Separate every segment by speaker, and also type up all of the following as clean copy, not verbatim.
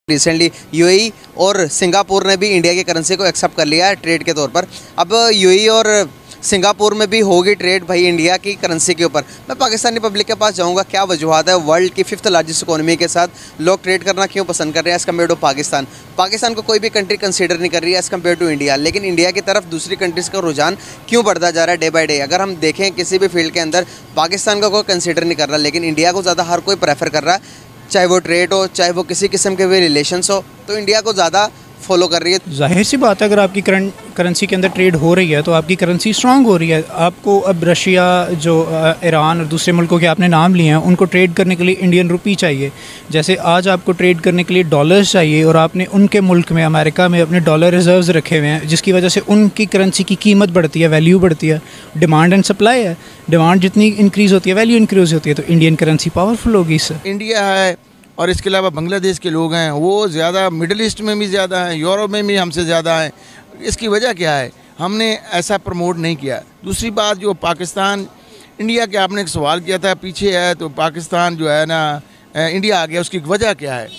Speaker 1: Recently UAE और Singapore ने भी इंडिया की करेंसी को एक्सेप्ट कर लिया है ट्रेड के तौर पर। अब यूएई और सिंगापुर में भी होगी ट्रेड भाई इंडिया की करेंसी के ऊपर। मैं पाकिस्तानी पब्लिक के पास जाऊंगा, क्या वजूहत है वर्ल्ड की 5th लार्जेस्ट इकोनॉमी के साथ लोग ट्रेड करना क्यों पसंद कर रहे हैं as compare to Pakistan. Pakistan को कोई भी कंट्री कंसीडर नहीं कर रही है एज़ कम्पेयर टू इंडिया, लेकिन इंडिया की तरफ दूसरी कंट्रीज़ का रुझान क्यों बढ़ता जा रहा है डे बाई डे। अगर हम देखें किसी भी फील्ड के अंदर पाकिस्तान का कोई कंसीडर नहीं कर रहा, लेकिन इंडिया को ज़्यादा हर कोई प्रेफर कर रहा है, चाहे वो ट्रेड हो चाहे वो किसी किस्म के भी रिलेशंस हो, तो इंडिया को ज़्यादा फॉलो कर रही है।
Speaker 2: जाहिर सी बात है, अगर आपकी करंट करेंसी के अंदर ट्रेड हो रही है तो आपकी करेंसी स्ट्रांग हो रही है। आपको अब रशिया, जो ईरान और दूसरे मुल्कों के आपने नाम लिए हैं, उनको ट्रेड करने के लिए इंडियन रुपी चाहिए। जैसे आज आपको ट्रेड करने के लिए डॉलर्स चाहिए और आपने उनके मुल्क में, अमेरिका में, अपने डॉलर रिजर्व्स रखे हुए हैं, जिसकी वजह से उनकी करेंसी की कीमत बढ़ती है, वैल्यू बढ़ती है। डिमांड एंड सप्लाई है, डिमांड जितनी इंक्रीज़ होती है वैल्यू इंक्रीज़ होती है, तो इंडियन करेंसी पावरफुल होगी। इससे
Speaker 3: इंडिया है और इसके अलावा बांग्लादेश के लोग हैं, वो ज़्यादा मिडिल ईस्ट में भी ज़्यादा हैं, यूरोप में भी हमसे ज़्यादा हैं। इसकी वजह क्या है? हमने ऐसा प्रमोट नहीं किया। दूसरी बात, जो पाकिस्तान इंडिया के आपने एक सवाल किया था, पीछे है तो पाकिस्तान जो है ना इंडिया आ गया, उसकी वजह क्या है?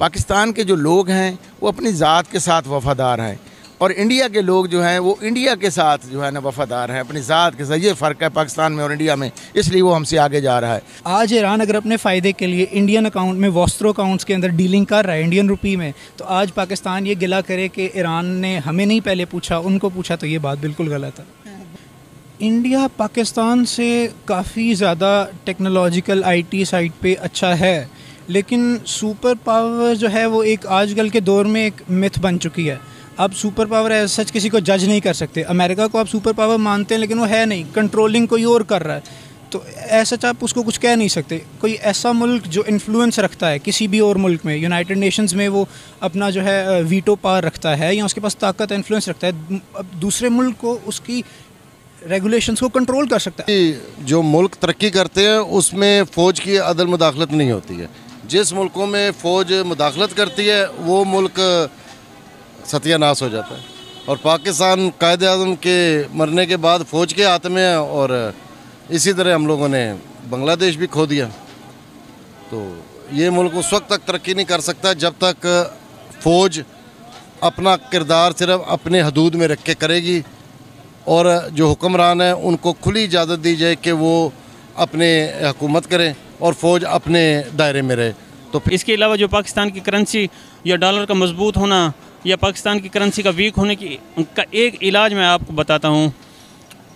Speaker 3: पाकिस्तान के जो लोग हैं वो अपनी ज़ात के साथ वफ़ादार हैं और इंडिया के लोग जो हैं वो इंडिया के साथ जो है ना वफ़ादार हैं, अपनी ज़ात के साथ। ये फ़र्क है पाकिस्तान में और इंडिया में, इसलिए वो हमसे आगे जा रहा है।
Speaker 2: आज ईरान अगर अपने फ़ायदे के लिए इंडियन अकाउंट में, वॉस्ट्रो अकाउंट्स के अंदर डीलिंग कर रहा है इंडियन रुपी में, तो आज पाकिस्तान ये गिला करे कि ईरान ने हमें नहीं पहले पूछा, उनको पूछा, तो ये बात बिल्कुल गलत है। इंडिया पाकिस्तान से काफ़ी ज़्यादा टेक्नोलॉजिकल IT साइड पे अच्छा है, लेकिन सुपर पावर जो है वो एक आजकल के दौर में एक मिथ बन चुकी है। आप सुपर पावर एज सच किसी को जज नहीं कर सकते। अमेरिका को आप सुपर पावर मानते हैं, लेकिन वो है नहीं, कंट्रोलिंग कोई और कर रहा है, तो ऐसा आप उसको कुछ कह नहीं सकते। कोई ऐसा मुल्क जो इन्फ्लुएंस रखता है किसी भी और मुल्क में, यूनाइटेड नेशंस में वो अपना जो है वीटो पावर रखता है या उसके पास ताकत, इन्फ्लुएंस रखता है, अब दूसरे मुल्क को उसकी रेगुलेशंस को कंट्रोल कर सकता है।
Speaker 4: जो मुल्क तरक्की करते हैं उसमें फ़ौज की अदल मुदाखलत नहीं होती है। जिस मुल्कों में फ़ौज मुदाखलत करती है वो मुल्क सत्यानाश हो जाता है, और पाकिस्तान कायद-ए-आज़म के मरने के बाद फ़ौज के हाथ में है, और इसी तरह हम लोगों ने बांग्लादेश भी खो दिया। तो ये मुल्क उस वक्त तक तरक्की नहीं कर सकता जब तक फ़ौज अपना किरदार सिर्फ अपने हदूद में रख के करेगी और जो हुक्मरान हैं उनको खुली इजाज़त दी जाए कि वो अपने हुकूमत करें और फ़ौज अपने दायरे में रहे। तो
Speaker 5: इसके अलावा जो पाकिस्तान की करेंसी या डॉलर का मजबूत होना या पाकिस्तान की करेंसी का वीक होने की का एक इलाज मैं आपको बताता हूँ,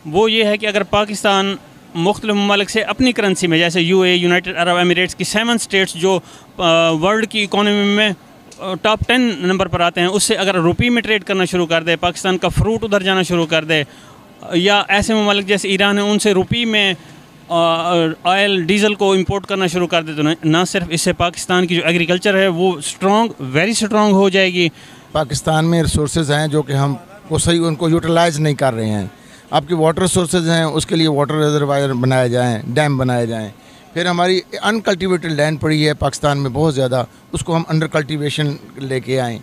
Speaker 5: वो ये है कि अगर पाकिस्तान मुख्तलिफ ममालिक से अपनी करेंसी में, जैसे UAE, यूनाइटेड अरब एमिरेट्स की 7 स्टेट्स जो वर्ल्ड की इकोनॉमी में टॉप 10 नंबर पर आते हैं, उससे अगर रुपी में ट्रेड करना शुरू कर दे, पाकिस्तान का फ्रूट उधर जाना शुरू कर दे, या ऐसे ममालिक जैसे ईरान है उनसे रुपी में ऑयल डीज़ल को इंपोर्ट करना शुरू कर दे, तो ना सिर्फ इससे पाकिस्तान की जो एग्रीकल्चर है वो स्ट्रॉन्ग, वेरी स्ट्रॉन्ग हो जाएगी।
Speaker 3: पाकिस्तान में रिसोर्सेज हैं जो कि हम वो सही उनको यूटिलाइज़ नहीं कर रहे हैं। आपकी वाटर सोर्सेज हैं, उसके लिए वाटर रिजर्वायर बनाए जाएँ, डैम बनाए जाएँ। फिर हमारी अनकल्टिवेटेड लैंड पड़ी है पाकिस्तान में बहुत ज़्यादा, उसको हम अंडर कल्टिवेशन लेके आएँ।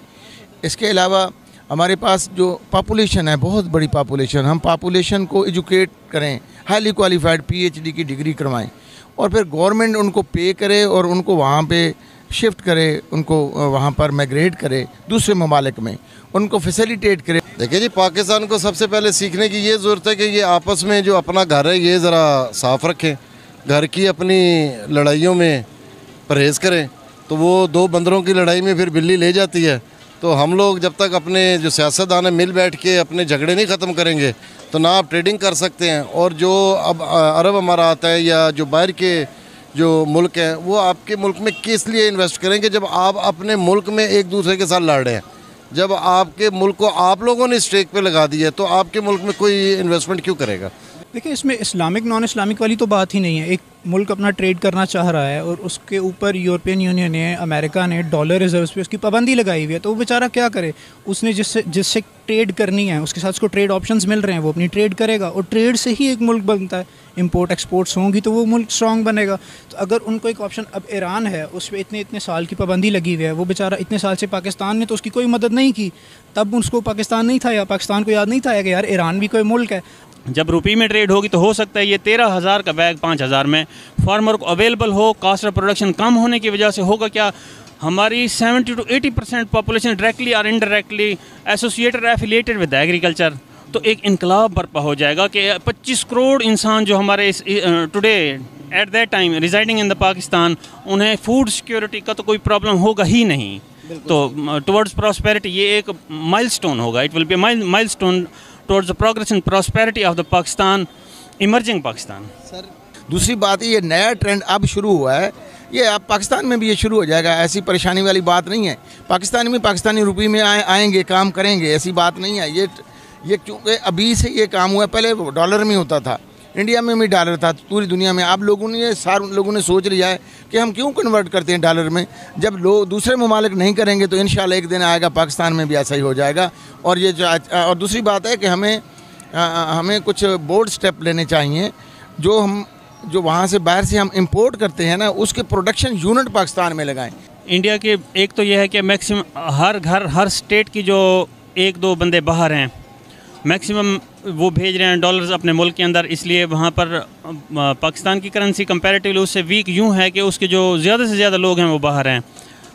Speaker 3: इसके अलावा हमारे पास जो पॉपुलेशन है, बहुत बड़ी पॉपुलेशन, हम पॉपुलेशन को एजुकेट करें, हाईली क्वालिफाइड PhD की डिग्री करवाएं, और फिर गवर्नमेंट उनको पे करे और उनको वहाँ पे शिफ्ट करे, उनको वहाँ पर माइग्रेट करे दूसरे ममालिक में, उनको फैसिलिटेट करे।
Speaker 4: देखिए जी, पाकिस्तान को सबसे पहले सीखने की ये ज़रूरत है कि ये आपस में जो अपना घर है ये ज़रा साफ़ रखें, घर की अपनी लड़ाइयों में परहेज़ करें। तो वो 2 बंदरों की लड़ाई में फिर बिल्ली ले जाती है। तो हम लोग जब तक अपने जो सियासतदान है मिल बैठ के अपने झगड़े नहीं ख़त्म करेंगे तो ना आप ट्रेडिंग कर सकते हैं। और जो अब अरब अमारात है या जो बाहर के जो मुल्क हैं वो आपके मुल्क में किस लिए इन्वेस्ट करेंगे जब आप अपने मुल्क में एक दूसरे के साथ लड़ रहे हैं। जब आपके मुल्क को आप लोगों ने स्टेक पे लगा दी है तो आपके मुल्क में कोई इन्वेस्टमेंट क्यों करेगा?
Speaker 2: देखिए, इसमें इस्लामिक नॉन इस्लामिक वाली तो बात ही नहीं है। एक मुल्क अपना ट्रेड करना चाह रहा है और उसके ऊपर यूरोपियन यूनियन ने, अमेरिका ने डॉलर रिजर्व्स पे उसकी पाबंदी लगाई हुई है, तो वो बेचारा क्या करे? उसने जिससे ट्रेड करनी है उसके साथ उसको ट्रेड ऑप्शंस मिल रहे हैं, वो अपनी ट्रेड करेगा, और ट्रेड से ही एक मुल्क बनता है। इंपोर्ट एक्सपोर्ट्स होंगी तो वो मुल्क स्ट्रॉन्ग बनेगा। तो अगर उनको एक ऑप्शन, अब ईरान है उस पर इतने साल की पाबंदी लगी हुई है, वो बेचारा इतने साल से पाकिस्तान ने तो उसकी कोई मदद नहीं की, तब उसको पाकिस्तान नहीं था या पाकिस्तान को याद नहीं था कि यार ईरान भी कोई मुल्क है।
Speaker 5: जब रुपी में ट्रेड होगी तो हो सकता है ये 13,000 का बैग 5,000 में फार्मर को अवेलेबल हो। कॉस्ट ऑफ प्रोडक्शन कम होने की वजह से होगा क्या, हमारी 70 to 80% पॉपुलेशन डायरेक्टली और indirectly associated affiliated with agriculture. तो एक इनकलाब बर्पा हो जाएगा कि 25 करोड़ इंसान जो हमारे today at that time residing in the Pakistan, उन्हें फूड सिक्योरिटी का तो कोई प्रॉब्लम होगा ही नहीं। तो टुवर्ड्स प्रॉस्पेरिटी ये एक माइलस्टोन होगा, it will be milestone towards the progress and prosperity of the Pakistan, emerging Pakistan.
Speaker 3: Sir दूसरी बात ये नया ट्रेंड अब शुरू हुआ है, ये अब पाकिस्तान में भी ये शुरू हो जाएगा, ऐसी परेशानी वाली बात नहीं है। पाकिस्तान में पाकिस्तानी रुपये में आएंगे, काम करेंगे, ऐसी बात नहीं है। ये क्योंकि अभी से ये काम हुआ है, पहले डॉलर में होता था, इंडिया में भी डॉलर था, पूरी दुनिया में। आप लोगों ने सारे लोगों ने सोच लिया है कि हम क्यों कन्वर्ट करते हैं डॉलर में, जब लोग दूसरे ममालिक नहीं करेंगे तो इंशाल्लाह एक दिन आएगा पाकिस्तान में भी ऐसा ही हो जाएगा। और ये और दूसरी बात है कि हमें कुछ बोल्ड स्टेप लेने चाहिए, जो वहाँ से बाहर से हम इंपोर्ट करते हैं ना, उसके प्रोडक्शन यूनिट पाकिस्तान में लगाएं।
Speaker 5: इंडिया के एक तो यह है कि मैक्सिमम हर घर हर स्टेट की जो 1-2 बंदे बाहर हैं, मैक्सिमम वो भेज रहे हैं डॉलर्स अपने मुल्क के अंदर, इसलिए वहाँ पर पाकिस्तान की करेंसी कंपैरेटिवली उससे वीक यूँ है कि उसके जो ज़्यादा से ज़्यादा लोग हैं वो बाहर हैं,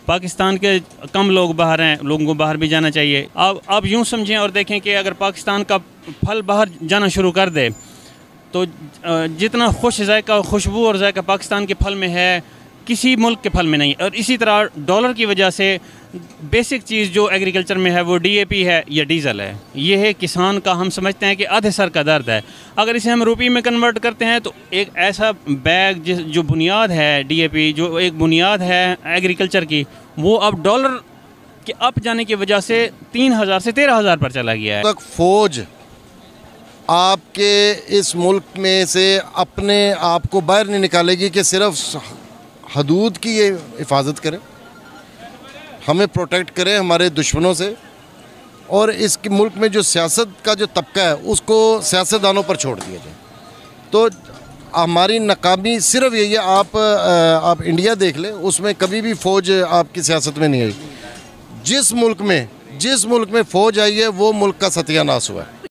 Speaker 5: पाकिस्तान के कम लोग बाहर हैं। लोगों को बाहर भी जाना चाहिए। आप यूँ समझें और देखें कि अगर पाकिस्तान का फल बाहर जाना शुरू कर दे तो जितना खुश जायका खुशबू और जायका पाकिस्तान के फल में है, किसी मुल्क के फल में नहीं। और इसी तरह डॉलर की वजह से बेसिक चीज़ जो एग्रीकल्चर में है वो DAP है या डीज़ल है। ये है किसान का, हम समझते हैं कि आधे सर का दर्द है। अगर इसे हम रुपये में कन्वर्ट करते हैं तो एक ऐसा बैग जो बुनियाद है DAP, जो एक बुनियाद है एग्रीकल्चर की, वो अब डॉलर के अप जाने की वजह से 3,000 से 13,000 पर चला गया है।
Speaker 4: तक फौज आपके इस मुल्क में से अपने आप को बाहर नहीं निकालेगी कि सिर्फ हदूद की ये हिफाजत करें, हमें प्रोटेक्ट करें हमारे दुश्मनों से, और इसके मुल्क में जो सियासत का जो तबका है उसको सियासतदानों पर छोड़ दिया जाए। तो हमारी नाकामी सिर्फ यही है, आप इंडिया देख लें, उसमें कभी भी फ़ौज आपकी सियासत में नहीं आई। जिस मुल्क में फ़ौज आई है वो मुल्क का सत्यानाश हुआ है।